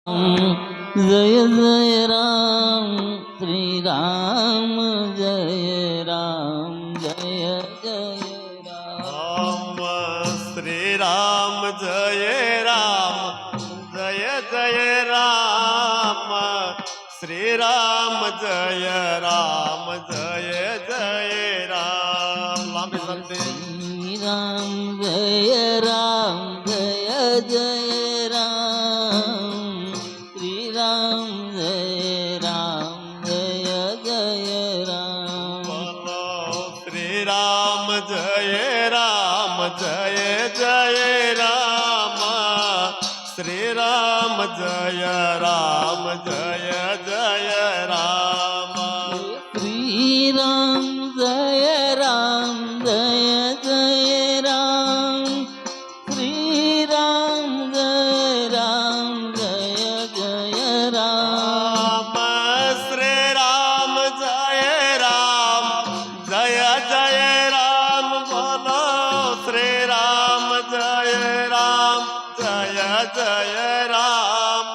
जय जय राम श्री राम जय राम जय जय राम श्री राम जय राम जय जय राम श्री राम जय राम जय जय राम लांबी संते श्री राम जय राम जय जय राम श्री राम जय राम जय जय राम बोलो श्री राम जय राम जय जय राम श्री राम जय राम जय जय राम श्री राम जय राम जय जय राम श्री राम जय राम जय जय राम श्री राम जय राम जय जय राम बोलो श्री राम जय राम जय जय राम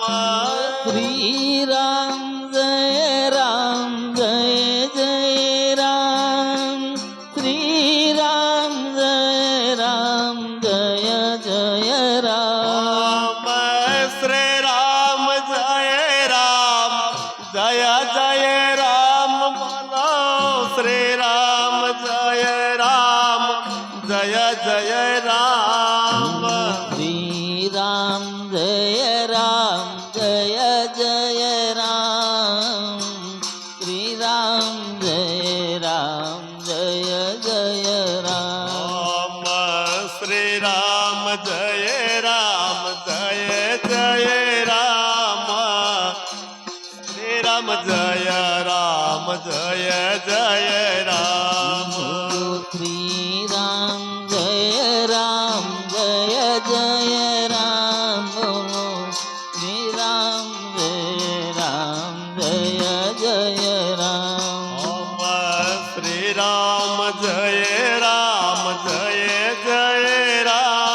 श्री राम जय राम जय जय राम श्री राम जय राम जय जय राम श्री राम जय राम जय जय राम बोलो श्री राम जय राम जय जय राम श्री राम जय राम जय जय राम श्री राम जय राम जय जय राम श्री राम जय राम जय जय राम श्री राम जय राम जय जय राम श्री राम जय राम जय जय राम श्री राम जय राम जय जय राम श्री राम जय राम जय जय राम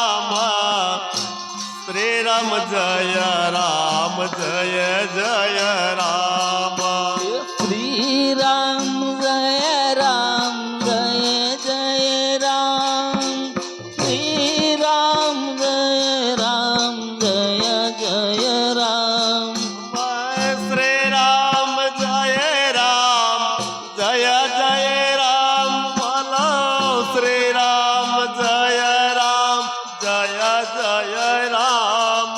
श्री राम जय राम जय जय राम श्री राम जय राम जय जय राम श्री राम जय राम जय जय राम श्री राम जय राम जय जय राम बोलो श्री राम जय राम जय जय राम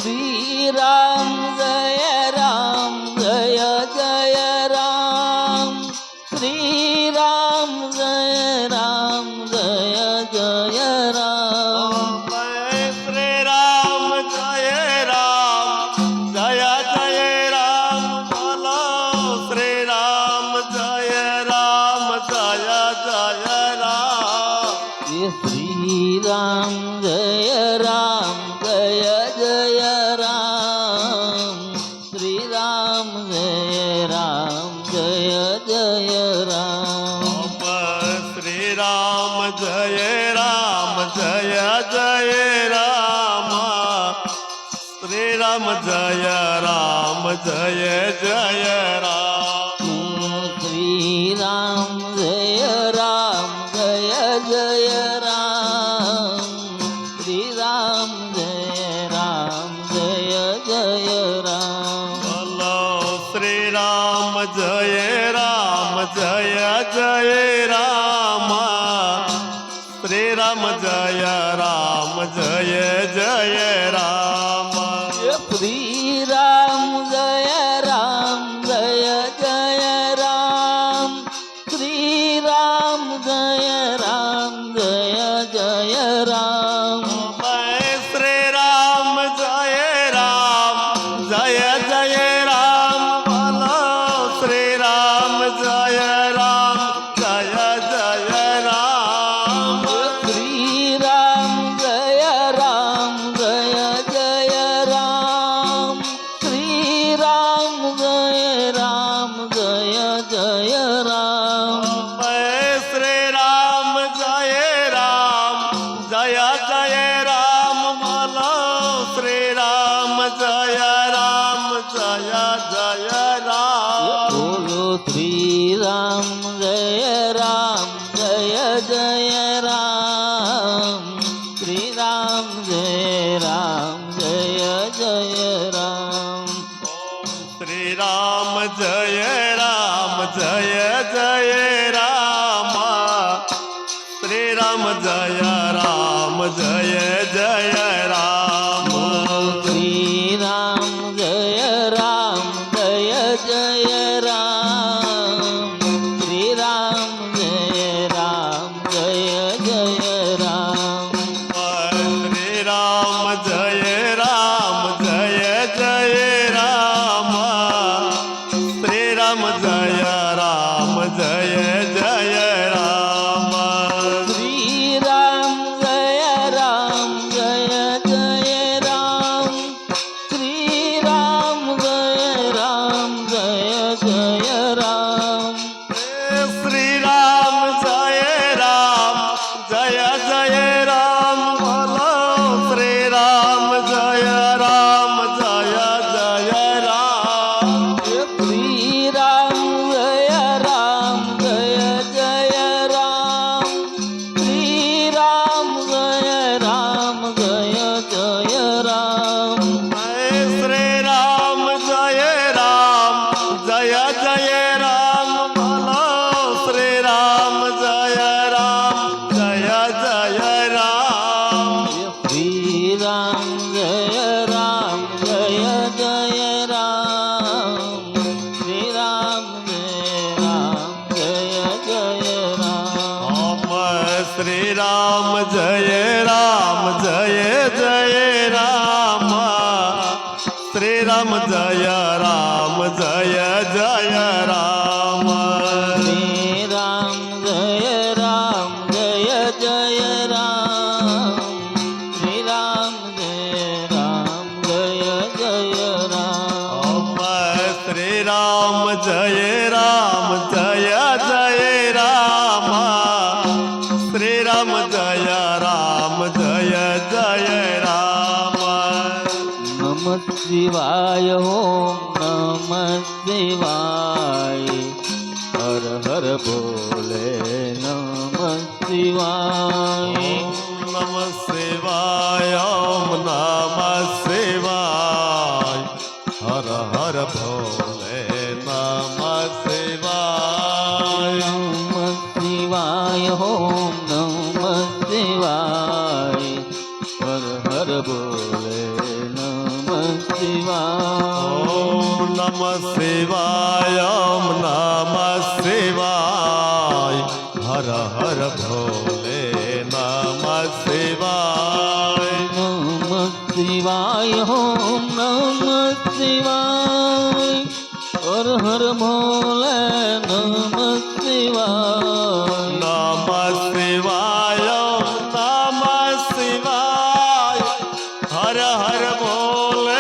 श्री राम जय राम जय जय राम श्री राम जय राम जय जय राम श्री राम जय राम जय जय राम बोलो श्री राम जय राम जय जय राम श्री राम जय राम जय जय राम श्री राम जय राम जय जय राम श्री राम जय राम जय जय राम श्री राम जय राम जय जय राम श्री राम जय राम जय जय राम श्री राम जय राम जय जय राम बोलो श्री राम जय राम जय जय राम श्री राम जय राम जय जय राम श्री राम जय राम जय जय राम श्री राम जय राम जय जय राम श्री राम जय राम जय जय राम बोलो श्री राम जय राम जय जय राम श्री राम जय राम जय जय राम જય જય રામ બોલો શ્રી રામ જય રામ જય જય રામ શ્રી રામ જય રામ જય જય રામ શ્રી રામ જય રામ જય જય રામ શ્રી રામ જય રામ જય જય રામ શ્રી રામ જય રામ જય જય રામ શ્રી રામ જય રામ જય જય રામ શ્રી રામ જય રામ જય જય રામ શ્રી રામ જય રામ જય જય રામ શ્રી રામ જય રામ જય જય રામ શ્રી રામ જય રામ જય જય રામ શ્રી રામ જય રામ જય જય રામ બોલો શ્રી રામ જય રામ જય જય રામ શ્રી રામ જય રામ જય જય રામ શ્રી રામ જય રામ જય જય રામ શ્રી રામ જય રામ જય જય રામ બોલો શ્રી રામ જય રામ જય જય રામ શ્રી રામ જય રામ જય જય રામ શ્રી રામ જય રામ જય જય રામ શ્રી રામ જય રામ જય જય રામ શ્રી રામ જય રામ જય જય રામ શ્રી રામ જય રામ જય જય રામ શ્રી રામ જય રામ જય જય રામ શ્રી રામ જય રામ જય જય રામ શ્રી રામ જય રામ જય જય રામ નમઃ શિવાય ઓમ નમઃ શિવાય હર હર બોલે નમઃ શિવાય નમઃ શિવાય ઓમ નમઃ શિવાય હર હર ભોલે નમઃ શિવાય નમઃ શિવાય ઓમ નમઃ શિવાય હર હર બોલે નમઃ શિવાય ઓમ નમઃ શિવાય ઓમ નમઃ શિવાય હર હર ભોલે નમઃ શિવાય નમઃ શિવાય ઓમ નમઃ શિવાય હર હર બોલે નમઃ શિવાય નમઃ શિવાય ઓમ નમઃ શિવાય હર હર ભોલે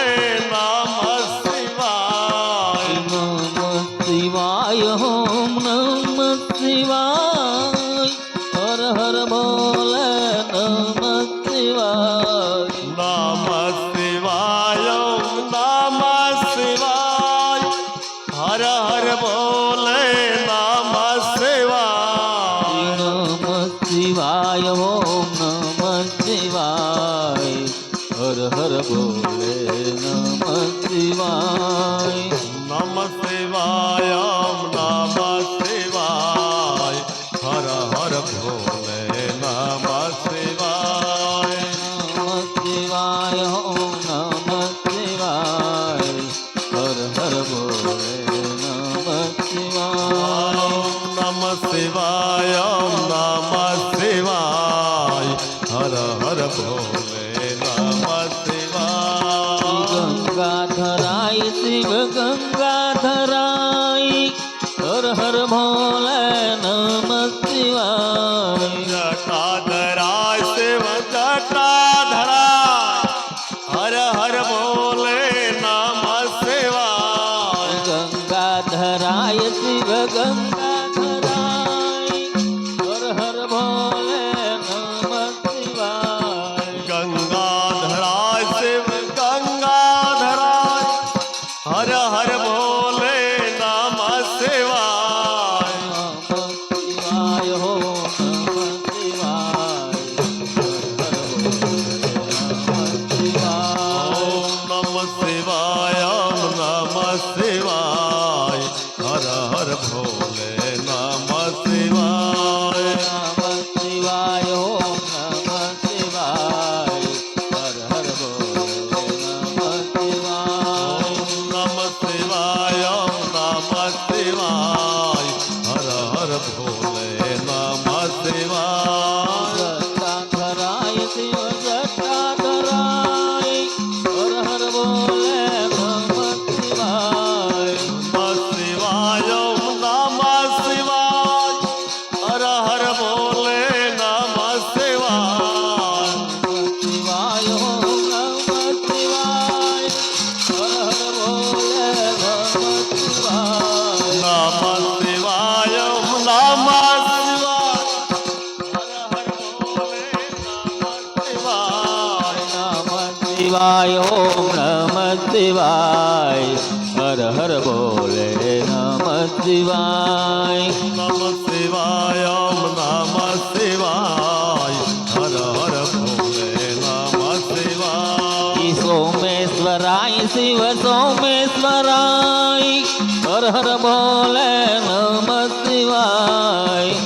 નમઃ શિવાય નમઃ શિવાય ઓમ નમઃ શિવાય હર હર બોલે નમઃ શિવાય નમઃ શિવાય ઓમ નમઃ શિવાય હર હર ભોલે નમઃ શિવાય નમઃ શિવાય ઓમ નમઃ શિવાય હર હર બોલે નમઃ શિવાય નમઃ શિવાય ઓમ નમઃ શિવાય હર હર ભોલે નમઃ શિવાય નમઃ શિવાય ઓમ નમઃ શિવાય હર હર બોલે નમઃ શિવાય નમઃ શિવાય ઓમ નમઃ શિવાય હર હર ભોલે નમઃ શિવાય ગંગાધરાય શિવ ગંગાધરાય હર હર ભોલે નમઃ શિવાય જટાધરાય શિવ જટાધરાય હર હર ભોલે નમઃ શિવાય ગંગાધરાય શિવ ગંગાધરાય હર હર ભોલે નમઃ શિવાય ગંગાધરાય શિવ ગંગાધરાય હર હર બોલે નમ શિવાય શિવાય હો નમઃ શિવાય ઓમ નમ શિવાય નમ શિવાય હર હર ભોલે નમ શિવાય નમઃ શિવાય હો નમઃ શિવાય હર હર બોલે નમઃ શિવાય નમ શિવાય નમ શિવાય હર હર ભોલે નમ શિવાય જટાધરાય શિવ જટાધરાય હર હર બોલે નમઃ શિવાય નમ શિવાય નમ શિવાય હર હર ભોલે નમ શિવાય શિવાય હો નમઃ શિવાય હર હર બોલે નમઃ શિવાય નમ શિવાય નમ શિવાય હર હર ભોલે નમ શિવાય નમઃ શિવાય ઓમ નમઃ શિવાય હર હર બોલે નમઃ શિવાય નમ શિવાય નમ શિવાય હર હર ભોલે નમ શિવાય ઈ સોમેશ્વરાય શિવ સોમેશ્વરાય હર હર બોલે નમઃ શિવાય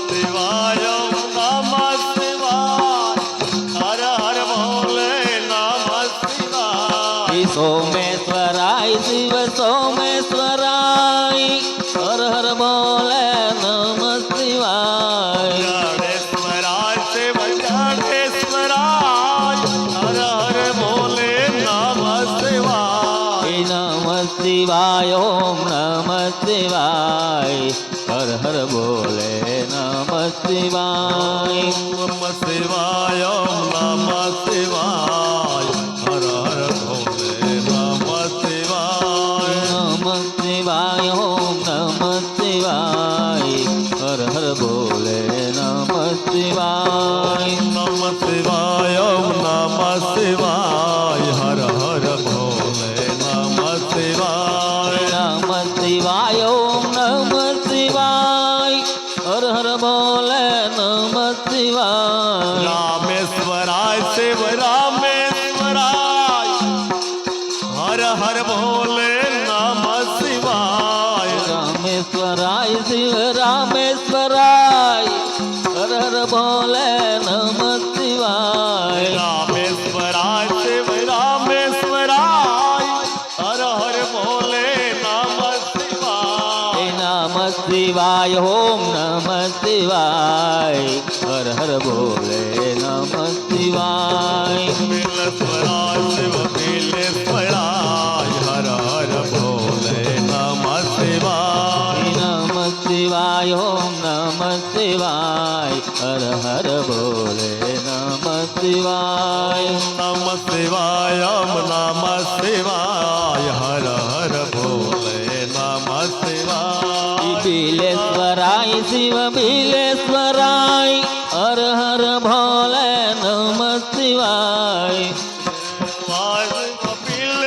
શિવાય નમ શિવાય હર હર ભોલે નમ શિવાય ઈ સોમેશ્વરાય શિવ સોમેશ્વરાય હર હર બોલે નમઃ શિવાય ગણેશ્વરાય શિવ ગણેશ્વરાય હર હર ભોલે નમ શિવાય ઈ નમઃ શિવાય ઓમ નમઃ શિવાય હર હર બોલે નમઃ શિવાય નમ શિવાય નમ શિવાય હર હર ભોલે નમ શિવાય નમઃ શિવાય ઓમ નમઃ શિવાય હર હર બોલે નમઃ શિવાય નમ શિવાય નમ શિવાય હર હર ભોલે નમ શિવાય નમઃ શિવાય ઓમ નમઃ શિવાય હર હર બોલે નમઃ શિવાય રામેશ્વરાય શિવ રામેશ્વરાય હર હર ભોલે નમ શિવાય રામેશ્વરાય શિવ રામેશ્વરાય હર હર બોલે નમઃ શિવાય રામેશ્વરાય શિવ રામેશ્વરાય હર હર ભોલે નમ શિવાય નમઃ શિવાય ઓમ નમઃ શિવાય હર હર બોલે નમઃ શિવાય બિલેશ્વરાય શિવ બિલેશ્વરાય હર હર ભોલે નમ શિવાય નમઃ શિવાય ઓમ નમઃ શિવાય હર હર બોલે નમઃ શિવાય નમ શિવાય નમ શિવાય હર હર ભોલે નમ શિવાય બિલેશ્વરાય શિવ બિલેશ્વરાય હર હર ભોલે નમઃ શિવાય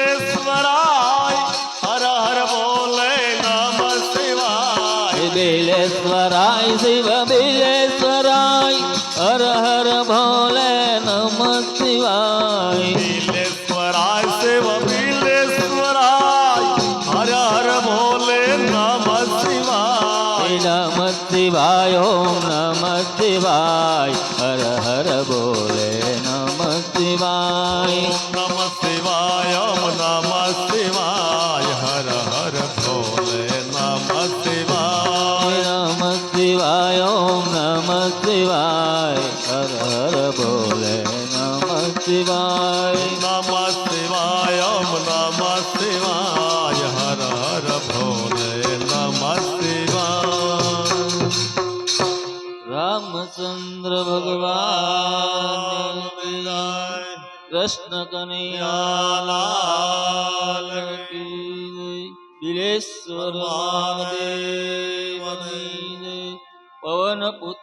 બિલેશ્વરાય હર હર ભોલે નમ શિવાય બિલેશ્વરાય શિવ બિલેશ્વરાય હર હર ભોલે નમઃ શિવાય બિલેશ્વરાય શિવ બિલેશ્વરાય હર હર ભોલે નમ શિવાય નમઃ શિવાય ઓમ નમઃ શિવાય હર હર બોલે નમઃ શિવાય નમ શિવાય નમ શિવાય હર હર ભોલે નમ શિવાય નમઃ શિવાય ઓમ નમઃ શિવાય હર હર બોલે નમઃ શિવાય નમ શિવાય નમ શિવાય હર હર ભોલે નમ શિવાય રામચંદ્ર ભગવાન કૃષ્ણ કનૈયાલાલ કી જય. બિલેશ્વર મહાદેવની જય. પવન પુત્ર